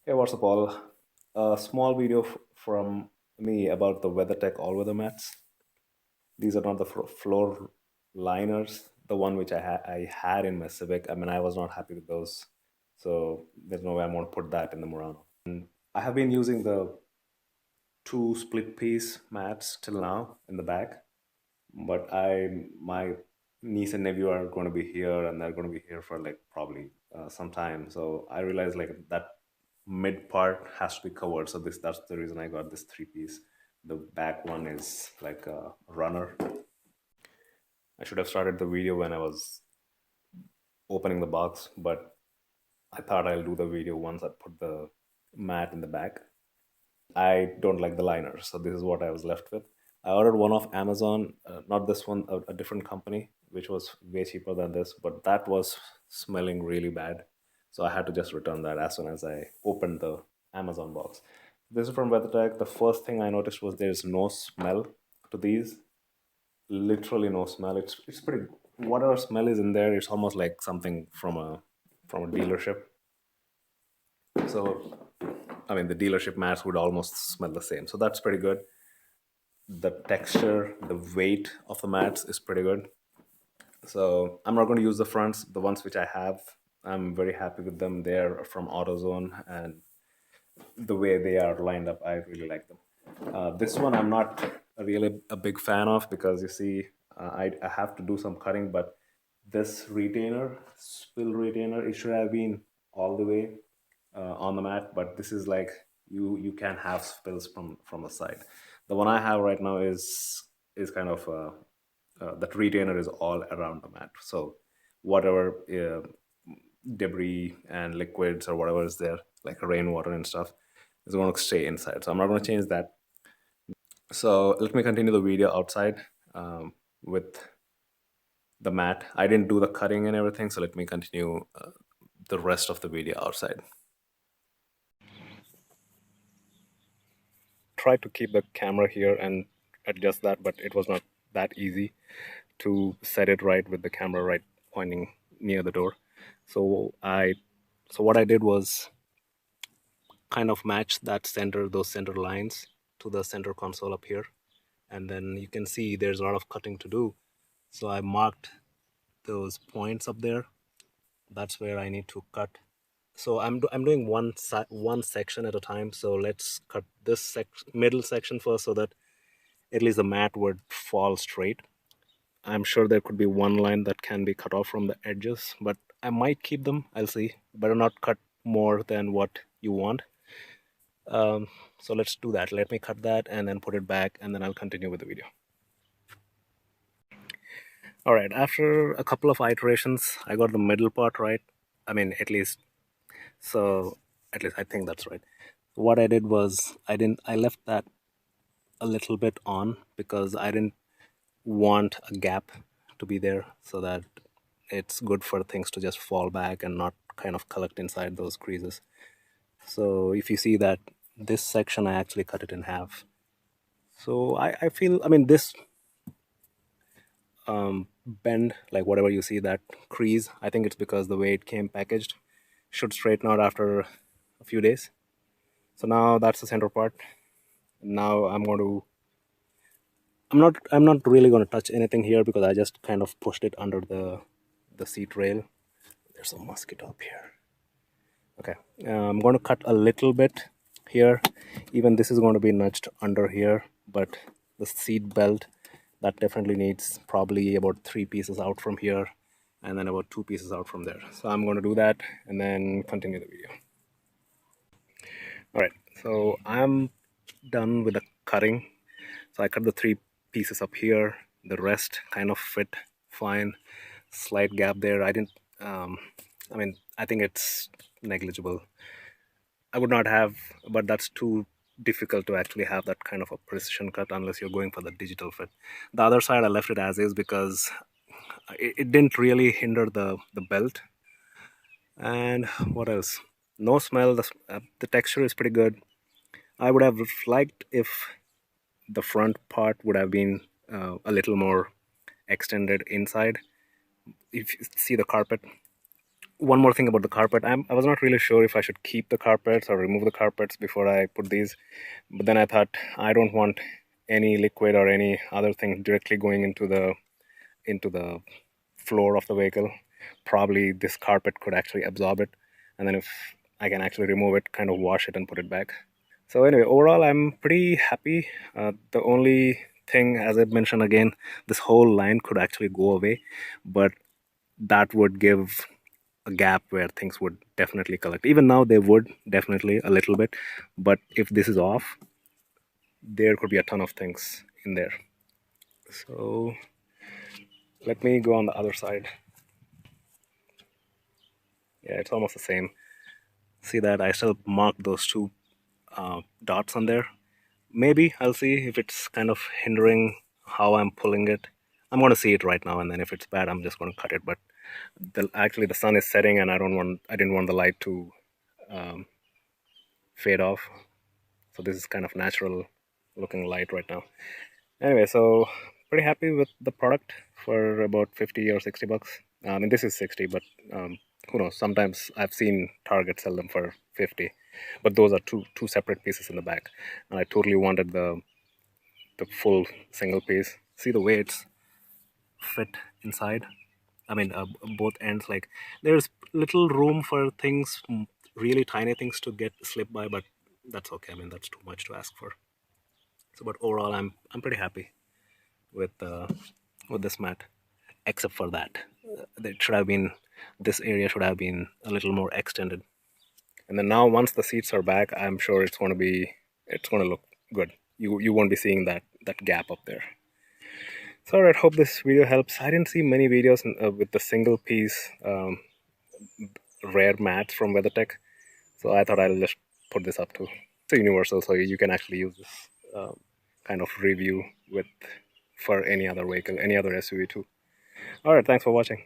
Hey, what's up, all? A small video from me about the WeatherTech all-weather mats. These are not the floor liners, the one which I had in my Civic. I mean, I was not happy with those, so there's no way I'm going to put that in the Murano. I have been using the two split piece mats till now in the back, but my niece and nephew are going to be here, and they're going to be here for like probably some time. So I realized like that mid part has to be covered. So that's the reason I got this three piece. The back one is like a runner. I should have started the video when I was opening the box, but I thought I'll do the video once I put the mat in the back. I don't like the liner, so this is what I was left with. I ordered one off Amazon, not this one, a different company, which was way cheaper than this, but that was smelling really bad. So I had to just return that as soon as I opened the Amazon box. This is from WeatherTech. The first thing I noticed was there's no smell to these. Literally no smell. It's pretty. Whatever smell is in there, it's almost like something from a dealership. So, I mean, the dealership mats would almost smell the same. So that's pretty good. The texture, the weight of the mats is pretty good. So I'm not going to use the fronts, the ones which I have. I'm very happy with them. They're from AutoZone, and the way they are lined up, I really like them. This one I'm not really a big fan of because you see, I have to do some cutting, but this retainer, spill retainer, it should have been all the way on the mat, but this is like you can have spills from the side. The one I have right now is kind of that retainer is all around the mat, so whatever debris and liquids or whatever is there, like rainwater and stuff, is going to stay inside. So I'm not going to change that. So let me continue the video outside with the mat. I didn't do the cutting and everything, so let me continue the rest of the video outside. Tried to keep the camera here and adjust that, but it was not that easy to set it right with the camera right pointing near the door. So what I did was kind of match those center lines to the center console up here, and then you can see there's a lot of cutting to do. So I marked those points up there. That's where I need to cut. So I'm doing one section at a time. So let's cut this middle section first, so that at least the mat would fall straight. I'm sure there could be one line that can be cut off from the edges, but I might keep them. I'll see. Better not cut more than what you want. So let's do that. Let me cut that and then put it back, and then I'll continue with the video. All right, after a couple of iterations, I got the middle part right. I mean, at least I think that's right. What I did was I left that a little bit on because I didn't want a gap to be there, so that it's good for things to just fall back and not kind of collect inside those creases. So if you see that this section, I actually cut it in half. So I feel, I mean, this bend, like whatever you see, that crease, I think it's because the way it came packaged, should straighten out after a few days. So now that's the center part. Now I'm not really going to touch anything here because I just kind of pushed it under the seat rail. There's a mosquito up here. Okay, I'm going to cut a little bit here. Even this is going to be nudged under here, but the seat belt, that definitely needs probably about 3 pieces out from here, and then about 2 pieces out from there. So I'm going to do that and then continue the video. All right, so I'm done with the cutting. So I cut the 3 pieces up here. The rest kind of fit fine. Slight gap there. I didn't. I mean, I think it's negligible. I would not have, but that's too difficult to actually have that kind of a precision cut unless you're going for the digital fit. The other side I left it as is because it didn't really hinder the belt. And what else? No smell. The texture is pretty good. I would have liked if the front part would have been a little more extended inside. If you see the carpet, one more thing about the carpet. I was not really sure if I should keep the carpets or remove the carpets before I put these. But then I thought I don't want any liquid or any other thing directly going into the floor of the vehicle. Probably this carpet could actually absorb it, and then if I can actually remove it, kind of wash it and put it back. So anyway, overall, I'm pretty happy. The only thing, as I mentioned again, this whole line could actually go away, but that would give a gap where things would definitely collect. Even now, they would definitely a little bit, but if this is off, there could be a ton of things in there. So let me go on the other side. Yeah, it's almost the same. See that I still marked those two dots on there. Maybe I'll see if it's kind of hindering how I'm pulling it. I'm going to see it right now, and then if it's bad, I'm just going to cut it. But actually, the sun is setting, and I didn't want the light to um, fade off. So this is kind of natural looking light right now. Anyway, so pretty happy with the product for about 50 or 60 bucks. I mean, this is 60, but who knows? Sometimes I've seen Target sell them for 50, but those are two separate pieces in the back, and I totally wanted the full single piece. See the way it's fit inside. I mean, both ends. Like there's little room for things, really tiny things to get slip by, but that's okay. I mean, that's too much to ask for. So, but overall, I'm pretty happy with this mat, except for that. It should have been this area should have been a little more extended. And then now, once the seats are back, I'm sure it's going to look good. You won't be seeing that gap up there. So, alright, hope this video helps. I didn't see many videos with the single piece rare mats from WeatherTech, so I thought I'll just put this up too. It's a universal, so you can actually use this kind of review with for any other vehicle, any other SUV too. All right, thanks for watching.